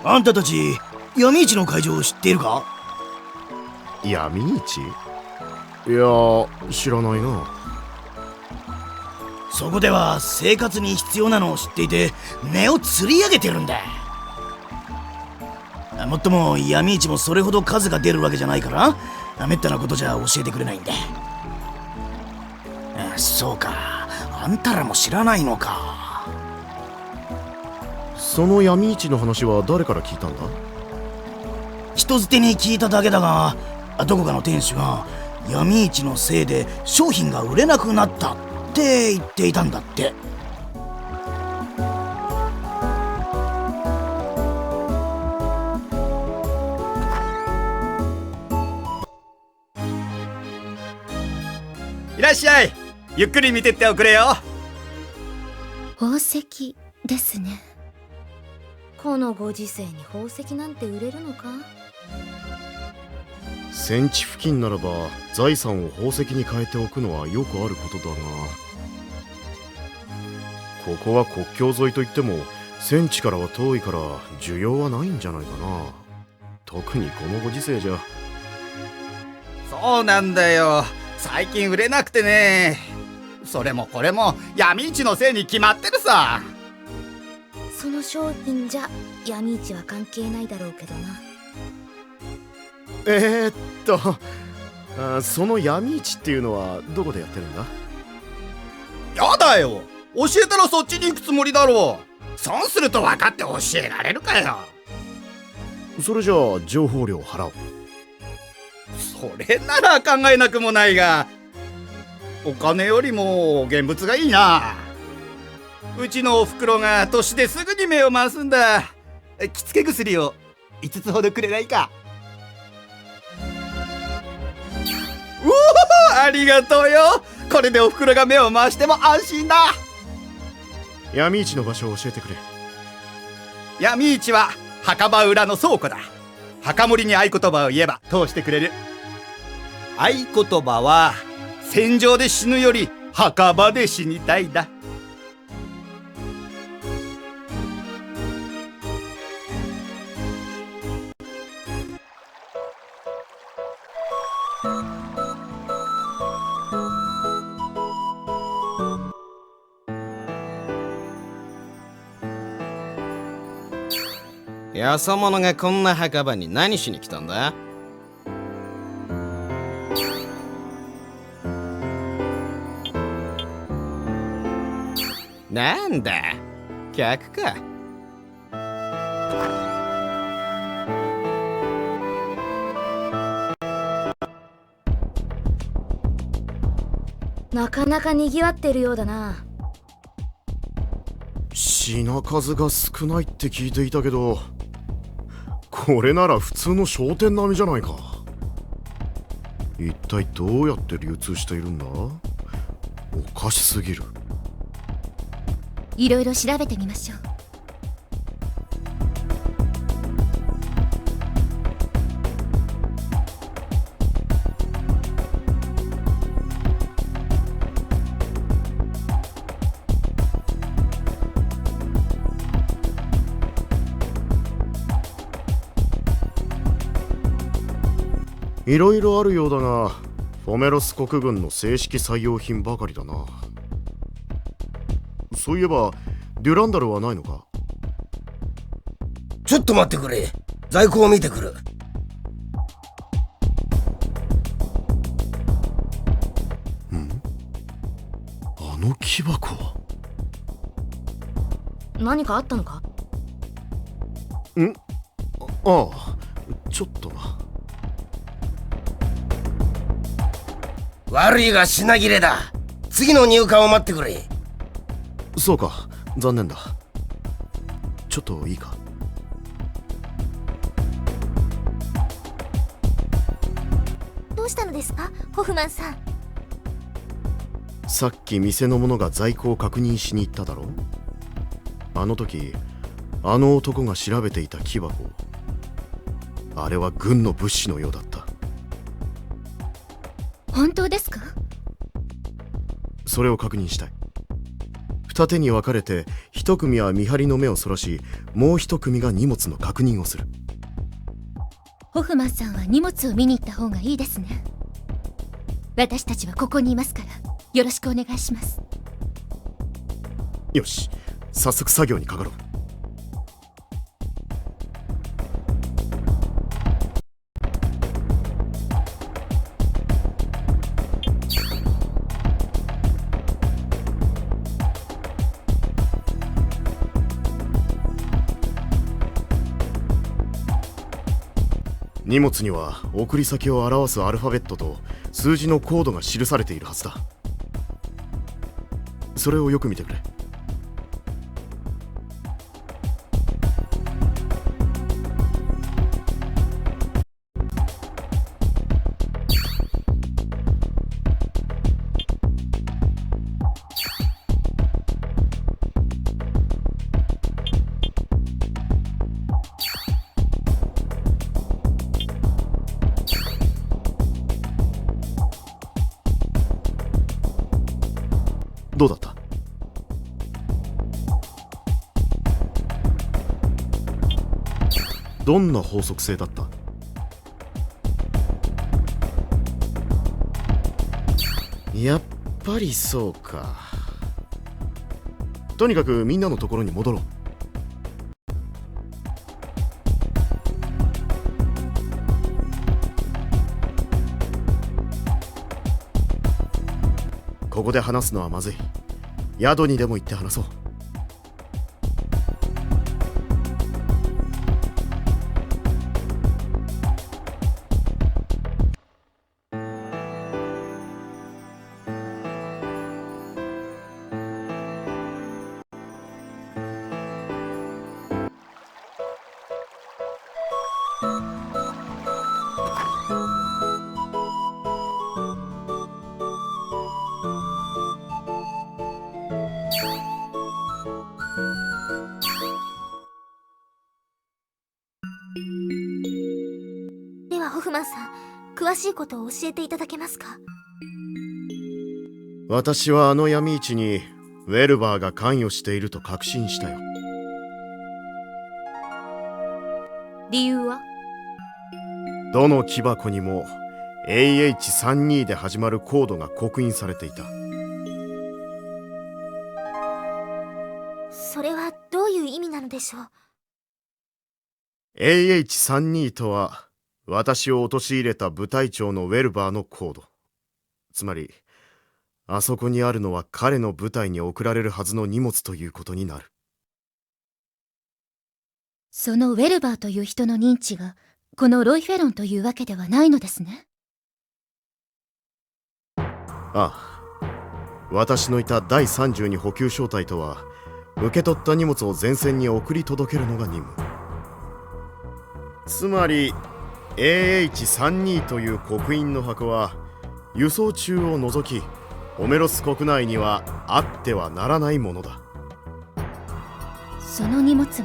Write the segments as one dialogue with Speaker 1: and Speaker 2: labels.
Speaker 1: あんたたち闇市の会場を知っているか？
Speaker 2: 闇市？いや、知らないな。
Speaker 1: そこでは生活に必要なのを知っていて値を釣り上げてるんだ。もっとも闇市もそれほど数が出るわけじゃないからめったなことじゃ教えてくれないんだ。そうか、あんたらも知らないのか。
Speaker 2: その闇市の話は誰から聞いたんだ？
Speaker 1: 人づてに聞いただけだが、どこかの店主が闇市のせいで商品が売れなくなったって言っていたんだって。
Speaker 3: いらっしゃい、ゆっくり見てっておくれよ。
Speaker 4: 宝石ですね。このご時世に宝石なんて売れるのか？
Speaker 2: 戦地付近ならば財産を宝石に変えておくのはよくあることだが、ここは国境沿いといっても戦地からは遠いから需要はないんじゃないかな。特にこのご時世じゃ。
Speaker 3: そうなんだよ、最近売れなくてね。それもこれも闇市のせいに決まってるさ。
Speaker 4: その商品じゃ闇市は関係ないだろうけどな。
Speaker 2: その闇市っていうのはどこでやってるんだ？
Speaker 3: やだよ、教えたらそっちに行くつもりだろう。損すると分かって教えられるかよ。
Speaker 2: それじゃあ情報料払おう。
Speaker 3: それなら考えなくもないが、お金よりも現物がいいな。うちのおふくろが年ですぐに目を回すんだ。着付け薬を5つほどくれないか。うお、ありがとうよ。これでおふくろが目を回しても安心だ。
Speaker 2: 闇市の場所を教えてくれ。
Speaker 3: 闇市は墓場裏の倉庫だ。墓守に合言葉を言えば通してくれる。合言葉は戦場で死ぬより墓場で死にたいだ。
Speaker 5: よそ者がこんな墓場に何しに来たんだ？なんだ客か。
Speaker 4: なかなか賑わってるようだな。
Speaker 2: 品数が少ないって聞いていたけど、これなら普通の商店並みじゃないか。一体どうやって流通しているんだ？おかしすぎる。
Speaker 4: いろいろ調べてみましょう。
Speaker 2: いろいろあるようだが、フォメロス国軍の正式採用品ばかりだな。そういえばデュランダルはないのか？
Speaker 6: ちょっと待ってくれ。在庫を見てくる。
Speaker 2: あの木箱は。
Speaker 4: 何かあったのか？
Speaker 2: ああ、ちょっとな。
Speaker 6: 悪いが品切れだ。次の入荷を待ってくれ。
Speaker 2: そうか、残念だ。ちょっといいか？
Speaker 4: どうしたのですか、ホフマンさん。
Speaker 2: さっき店の者が在庫を確認しに行っただろう。あの時あの男が調べていた木箱、あれは軍の物資のようだった。
Speaker 4: 本当ですか？
Speaker 2: それを確認したい。二手に分かれて、一組は見張りの目をそらし、もう一組が荷物の確認をする。
Speaker 4: ホフマンさんは荷物を見に行った方がいいですね。私たちはここにいますから、よろしくお願いします。
Speaker 2: よし、早速作業にかかろう。荷物には送り先を表すアルファベットと数字のコードが記されているはずだ。それをよく見てくれ。どうだった？どんな法則性だった？やっぱりそうか。とにかくみんなのところに戻ろう。ここで話すのはまずい。宿にでも行って話そう。
Speaker 4: ではホフマンさん、詳しいことを教えていただけますか？
Speaker 2: 私はあの闇市にウェルバーが関与していると確信したよ。
Speaker 4: 理由は？
Speaker 2: どの木箱にも AH32 で始まるコードが刻印されていた。
Speaker 4: それはどういう意味なのでしょう？
Speaker 2: AH32 とは私を陥れた部隊長のウェルバーのコード。つまりあそこにあるのは彼の部隊に送られるはずの荷物ということになる。
Speaker 4: そのウェルバーという人の認知がこのロイフェロンというわけではないのですね。
Speaker 2: ああ、私のいた第32補給小隊とは受け取った荷物を前線に送り届けるのが任務。つまり AH32 という刻印の箱は輸送中を除きオメロス国内にはあってはならないものだ。
Speaker 4: その荷物が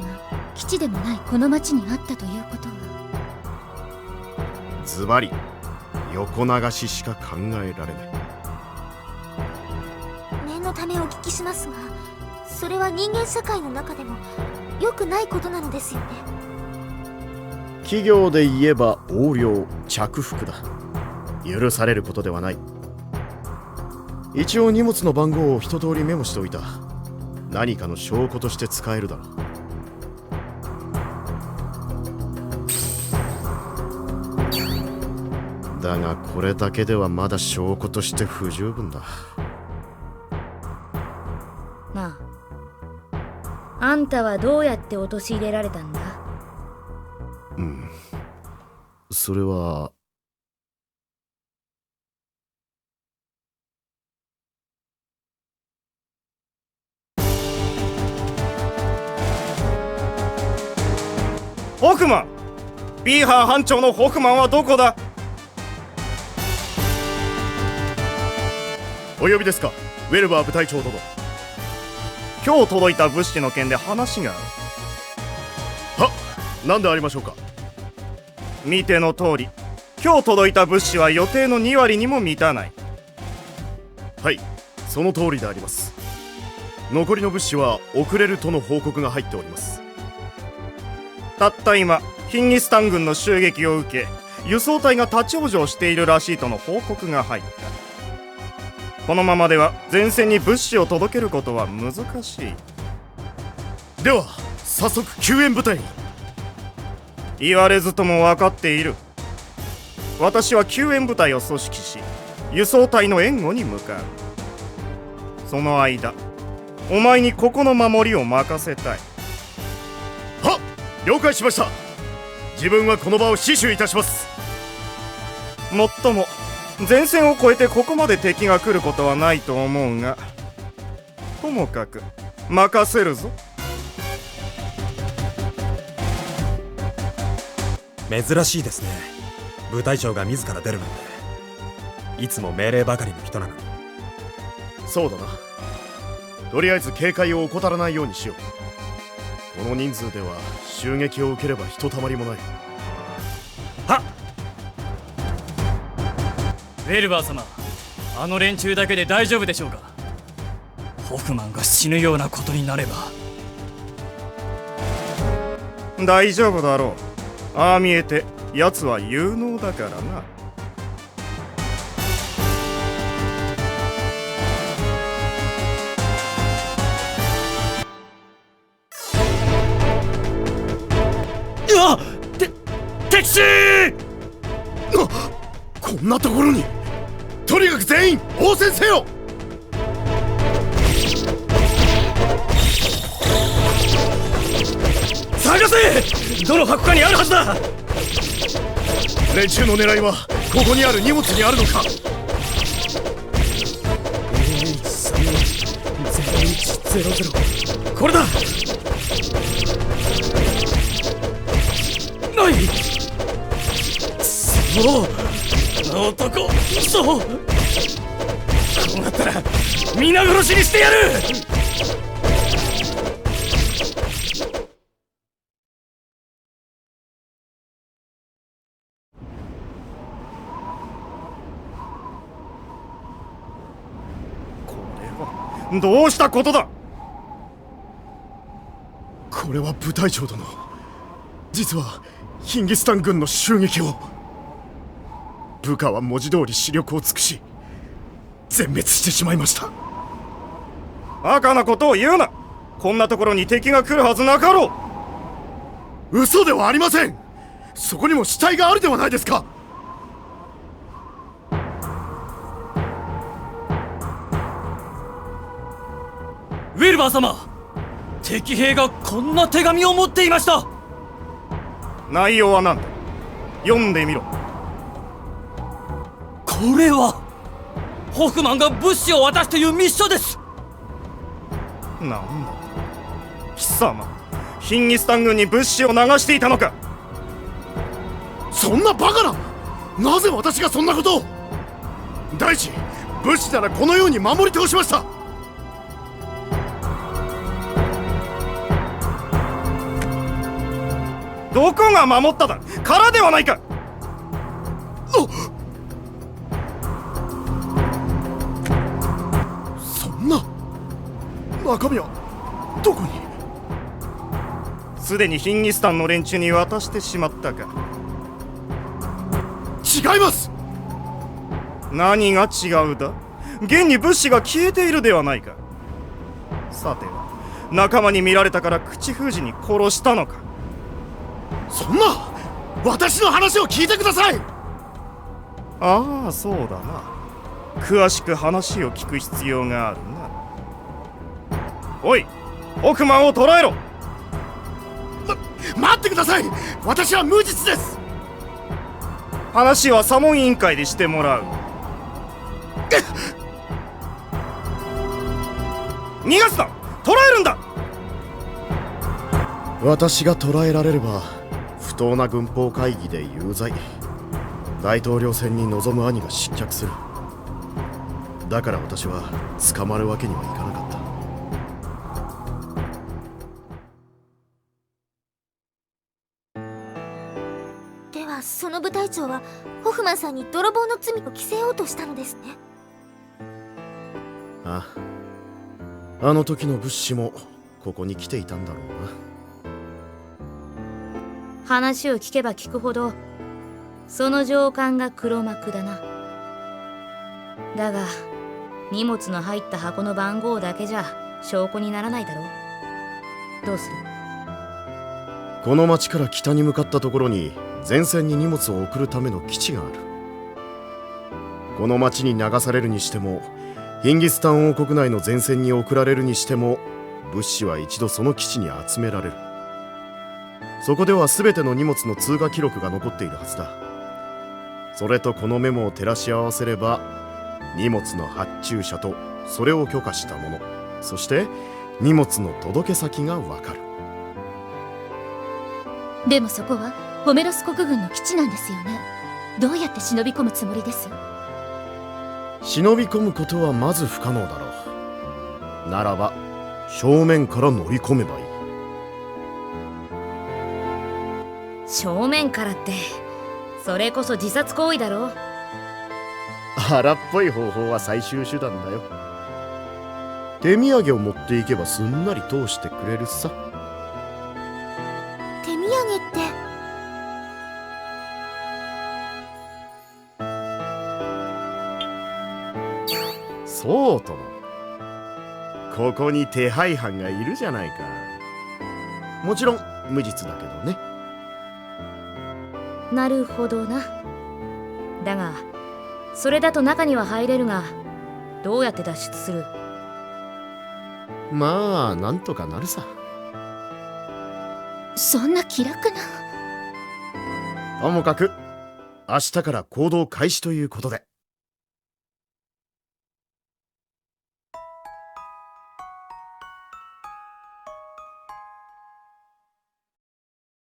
Speaker 4: 基地でもないこの町にあったということは、
Speaker 2: ズバリ横流ししか考えられない。
Speaker 7: 念のためお聞きしますが、それは人間社会の中でも良くないことなのですよね。
Speaker 2: 企業で言えば横領着服だ。許されることではない。一応荷物の番号を一通りメモしておいた。何かの証拠として使えるだろう。だがこれだけではまだ証拠として不十分だ。
Speaker 8: なあ、あんたはどうやって陥れられたんだ？
Speaker 2: それは
Speaker 3: ホフマン、ビーハー班長のホフマンはどこだ？
Speaker 2: お呼びですか、ウェルバー部隊長殿。
Speaker 3: 今日届いた物資の件で話がある。
Speaker 2: は、何でありましょうか。
Speaker 3: 見ての通り、今日届いた物資は予定の2割にも満たない。
Speaker 2: はい、その通りであります。残りの物資は遅れるとの報告が入っております。
Speaker 3: たった今ヒンギスタン軍の襲撃を受け、輸送隊が立ち往生しているらしいとの報告が入った。このままでは前線に物資を届けることは難しい。
Speaker 2: では早速救援部隊を。
Speaker 3: 言われずとも分かっている。私は救援部隊を組織し、輸送隊の援護に向かう。その間、お前にここの守りを任せたい。
Speaker 2: はっ、了解しました。自分はこの場を死守いたします。
Speaker 3: もっとも前線を越えてここまで敵が来ることはないと思うが、ともかく任せるぞ。
Speaker 9: 珍しいですね、部隊長が自ら出るなんて。いつも命令ばかりの人なのに。
Speaker 2: そうだな。とりあえず警戒を怠らないようにしよう。この人数では襲撃を受ければひとたまりもない。
Speaker 9: はっ。
Speaker 10: ウェルバー様、あの連中だけで大丈夫でしょうか。ホフマンが死ぬようなことになれば。
Speaker 3: 大丈夫だろう。ああ見えて奴は有能だからな。
Speaker 1: うわっ、敵地！
Speaker 2: こんなところに。とにかく全員応戦せよ。
Speaker 1: 探せ！どの箱かにあるはずだ。
Speaker 2: 連中の狙いはここにある荷物にあるのか。
Speaker 1: これだ。ない。そうあの男、そう。こうなったら皆殺しにしてやる。
Speaker 3: どうしたことだ。
Speaker 2: これは部隊長殿、実はヒンギスタン軍の襲撃を。部下は文字通り視力を尽くし全滅してしまいました。
Speaker 3: バカなことを言うな。こんなところに敵が来るはずなかろ
Speaker 2: う。嘘ではありません。そこにも死体があるではないですか。
Speaker 10: バー様、敵兵がこんな手紙を持っていました。
Speaker 3: 内容は何だ？読んでみろ。
Speaker 10: これはホフマンが物資を渡すという密書です。
Speaker 3: なんだ貴様、ヒンギスタン軍に物資を流していたのか。
Speaker 2: そんなバカな！なぜ私がそんなことを！第一、物資ならこのように守り通しました。
Speaker 3: どこが守っただ？空ではないか。
Speaker 2: そんな中身はどこに？
Speaker 3: すでにヒンギスタンの連中に渡してしまったか。
Speaker 2: 違います。
Speaker 3: 何が違うだ？現に物資が消えているではないか。さては仲間に見られたから口封じに殺したのか。
Speaker 2: そんな！私の話を聞いてください。
Speaker 3: ああ、そうだな。詳しく話を聞く必要があるな。おい、ホフマンを捕らえろ。
Speaker 2: 待ってください。私は無実です。
Speaker 3: 話は査問委員会でしてもらう。逃がすな！捕らえるんだ！
Speaker 2: 私が捕らえられれば不当な軍法会議で有罪、大統領選に臨む兄が失脚する。だから私は捕まるわけにはいかなかった。
Speaker 7: ではその部隊長はホフマンさんに泥棒の罪を着せようとしたのですね。
Speaker 2: あの時の物資もここに来ていたんだろうな。
Speaker 8: 話を聞けば聞くほどその上官が黒幕だな。だが荷物の入った箱の番号だけじゃ証拠にならないだろう。どうする？
Speaker 2: この町から北に向かったところに前線に荷物を送るための基地がある。この町に流されるにしてもヒンギスタン王国内の前線に送られるにしても物資は一度その基地に集められる。そこでは全ての荷物の通過記録が残っているはずだ。それとこのメモを照らし合わせれば荷物の発注者とそれを許可した者、そして荷物の届け先がわかる。
Speaker 4: でもそこはホメロス国軍の基地なんですよね。どうやって忍び込むつもりです？
Speaker 2: 忍び込むことはまず不可能だろう。ならば正面から乗り込めばいい。
Speaker 8: 正面からってそれこそ自殺行為だろ。
Speaker 2: 荒っぽい方法は最終手段だよ。手土産を持っていけばすんなり通してくれるさ。
Speaker 7: 手土産って
Speaker 2: そうとも。ここに手配犯がいるじゃないか。もちろん無実だけどね。
Speaker 8: なるほどな。だがそれだと中には入れるがどうやって脱出する？
Speaker 2: まあなんとかなるさ。
Speaker 4: そんな気楽な。
Speaker 2: ともかく明日から行動開始ということで